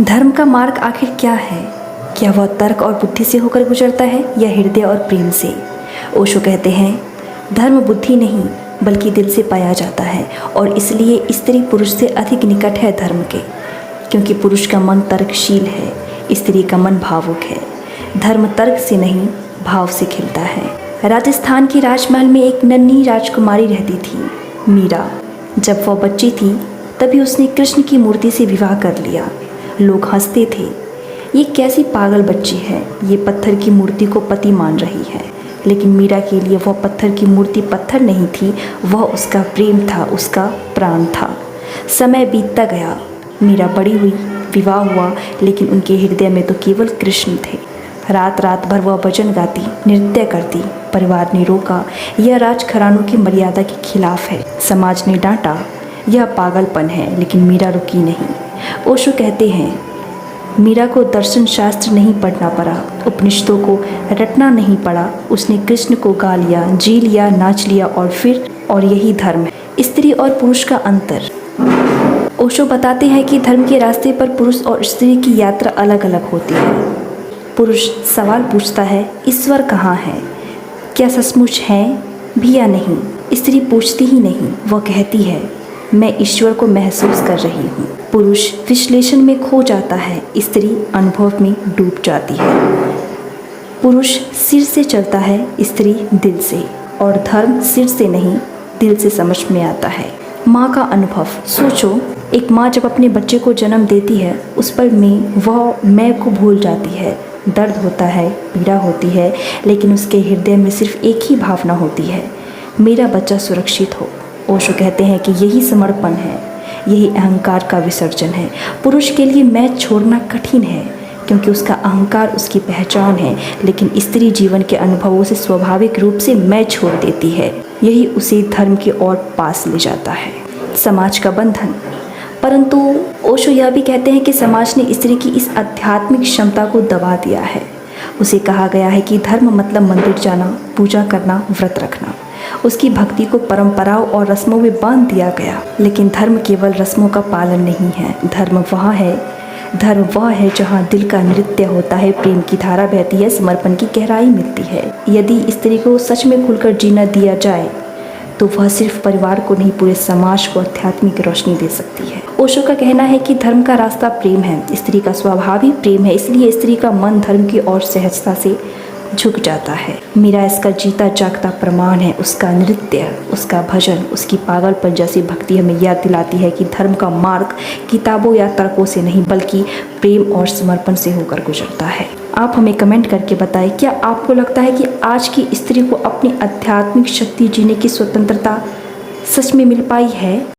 धर्म का मार्ग आखिर क्या है? क्या वह तर्क और बुद्धि से होकर गुजरता है या हृदय और प्रेम से? ओशो कहते हैं, धर्म बुद्धि नहीं बल्कि दिल से पाया जाता है और इसलिए स्त्री पुरुष से अधिक निकट है धर्म के, क्योंकि पुरुष का मन तर्कशील है, स्त्री का मन भावुक है। धर्म तर्क से नहीं भाव से खिलता है। राजस्थान के राजमहल में एक नन्ही राजकुमारी रहती थी, मीरा। जब वह बच्ची थी तभी उसने कृष्ण की मूर्ति से विवाह कर लिया। लोग हंसते थे, ये कैसी पागल बच्ची है, ये पत्थर की मूर्ति को पति मान रही है। लेकिन मीरा के लिए वह पत्थर की मूर्ति पत्थर नहीं थी, वह उसका प्रेम था, उसका प्राण था। समय बीतता गया, मीरा बड़ी हुई, विवाह हुआ, लेकिन उनके हृदय में तो केवल कृष्ण थे। रात रात भर वह भजन गाती, नृत्य करती। परिवार ने रोका, यह राजघरानों की मर्यादा के खिलाफ है। समाज ने डांटा, यह पागलपन है, लेकिन मीरा रुकी नहीं। ओशो कहते हैं, मीरा को दर्शन शास्त्र नहीं पढ़ना पड़ा, उपनिषदों को रटना नहीं पड़ा। उसने कृष्ण को गा लिया, जी लिया, नाच लिया और यही धर्म है। स्त्री और पुरुष का अंतर। ओशो बताते हैं कि धर्म के रास्ते पर पुरुष और स्त्री की यात्रा अलग अलग होती है। पुरुष सवाल पूछता है, ईश्वर कहाँ है, क्या सचमुच है भी या नहीं? स्त्री पूछती ही नहीं, वह कहती है, मैं ईश्वर को महसूस कर रही हूँ। पुरुष विश्लेषण में खो जाता है, स्त्री अनुभव में डूब जाती है। पुरुष सिर से चलता है, स्त्री दिल से। और धर्म सिर से नहीं, दिल से समझ में आता है। माँ का अनुभव। सोचो, एक माँ जब अपने बच्चे को जन्म देती है, उस पर वह मैं को भूल जाती है। दर्द होता है, पीड़ा होती है, लेकिन उसके हृदय में सिर्फ एक ही भावना होती है, मेरा बच्चा सुरक्षित हो। ओशो कहते हैं कि यही समर्पण है, यही अहंकार का विसर्जन है। पुरुष के लिए मैं छोड़ना कठिन है, क्योंकि उसका अहंकार उसकी पहचान है, लेकिन स्त्री जीवन के अनुभवों से स्वाभाविक रूप से मैं छोड़ देती है। यही उसे धर्म की ओर पास ले जाता है। समाज का बंधन। परंतु ओशो यह भी कहते हैं कि समाज ने स्त्री की इस आध्यात्मिक क्षमता को दबा दिया है। उसे कहा गया है कि धर्म मतलब मंदिर जाना, पूजा करना, व्रत रखना। उसकी भक्ति को परंपराओं और रस्मों में बांध दिया गया। लेकिन धर्म केवल रस्मों का पालन नहीं है, धर्म वह है जहाँ दिल का नृत्य होता है, प्रेम की धारा बहती है, समर्पण की गहराई मिलती है। यदि स्त्री को सच में खुलकर जीना दिया जाए तो वह सिर्फ परिवार को नहीं, पूरे समाज को आध्यात्मिक रोशनी दे सकती है। ओशो का कहना है कि धर्म का रास्ता प्रेम है, स्त्री का स्वभाव ही प्रेम है, इसलिए स्त्री का मन धर्म की ओर सहजता से झुक जाता है। मीरा इसका जीता जागता प्रमाण है। उसका नृत्य, उसका भजन, उसकी पागलपन जैसी भक्ति हमें याद दिलाती है कि धर्म का मार्ग किताबों या तर्कों से नहीं बल्कि प्रेम और समर्पण से होकर गुजरता है। आप हमें कमेंट करके बताएं, क्या आपको लगता है कि आज की स्त्री को अपनी आध्यात्मिक शक्ति जीने की स्वतंत्रता सच में मिल पाई है?